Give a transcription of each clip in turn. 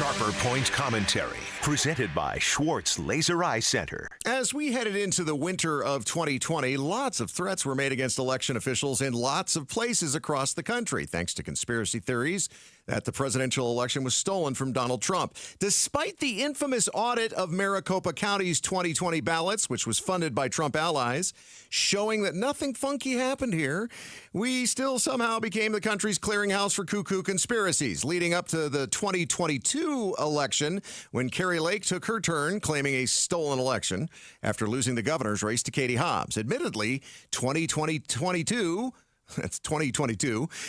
Sharper Point Commentary, presented by Schwartz Laser Eye Center. As we headed into the winter of 2020, lots of threats were made against election officials in lots of places across the country, thanks to conspiracy theories that the presidential election was stolen from Donald Trump. Despite the infamous audit of Maricopa County's 2020 ballots, which was funded by Trump allies, showing that nothing funky happened here, we still somehow became the country's clearinghouse for cuckoo conspiracies, leading up to the 2022 election when Kari Lake took her turn claiming a stolen election after losing the governor's race to Katie Hobbs. Admittedly, 2022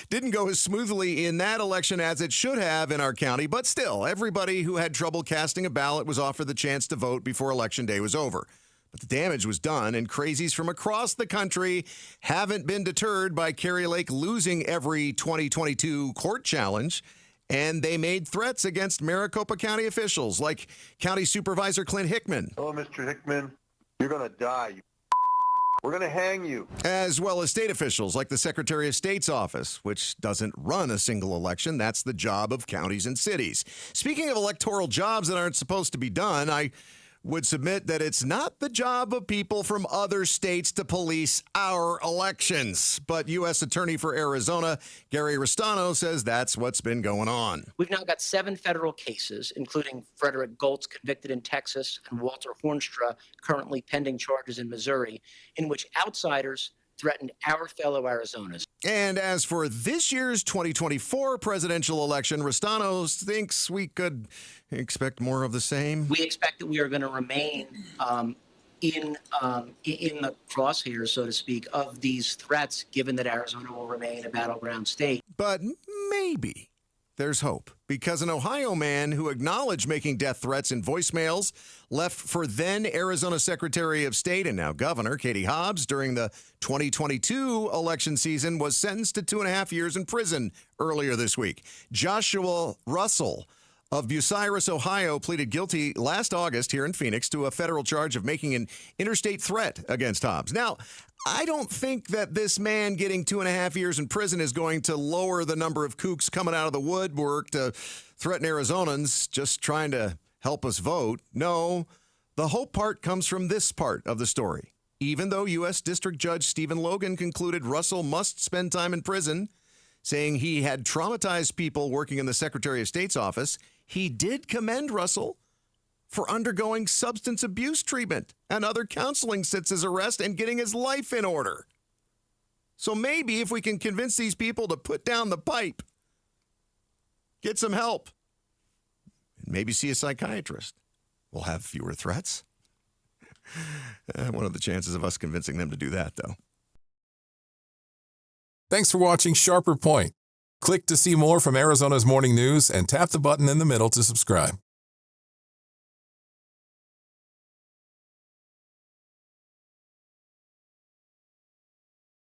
didn't go as smoothly in that election as it should have in our county, but still, everybody who had trouble casting a ballot was offered the chance to vote before Election Day was over. But the damage was done, and crazies from across the country haven't been deterred by Kari Lake losing every 2022 court challenge, and they made threats against Maricopa County officials like County Supervisor Clint Hickman. Oh, Mr. Hickman, you're going to die. We're going to hang you. As well as state officials like the Secretary of State's office, which doesn't run a single election. That's the job of counties and cities. Speaking of electoral jobs that aren't supposed to be done, I would submit that it's not the job of people from other states to police our elections. But U.S. Attorney for Arizona, Gary Restano, says that's what's been going on. We've now got 7 federal cases, including Frederick Goltz, convicted in Texas, and Walter Hornstra, currently pending charges in Missouri, in which outsiders threatened our fellow Arizonans. And as for this year's 2024 presidential election, Restano thinks we could expect more of the same. We expect that we are going to remain in the crosshairs, so to speak, of these threats, given that Arizona will remain a battleground state. But maybe there's hope, because an Ohio man who acknowledged making death threats in voicemails left for then Arizona Secretary of State and now Governor Katie Hobbs during the 2022 election season was sentenced to 2.5 years in prison earlier this week. Joshua Russell of Bucyrus, Ohio, pleaded guilty last August here in Phoenix to a federal charge of making an interstate threat against Hobbs. Now, I don't think that this man getting 2.5 years in prison is going to lower the number of kooks coming out of the woodwork to threaten Arizonans just trying to help us vote. No, the hope part comes from this part of the story. Even though U.S. District Judge Stephen Logan concluded Russell must spend time in prison, saying he had traumatized people working in the Secretary of State's office, he did commend Russell for undergoing substance abuse treatment and other counseling since his arrest and getting his life in order. So maybe if we can convince these people to put down the pipe, get some help, and maybe see a psychiatrist, we'll have fewer threats. What are the chances of us convincing them to do that, though? Thanks for watching Sharper Point. Click to see more from Arizona's Morning News and tap the button in the middle to subscribe.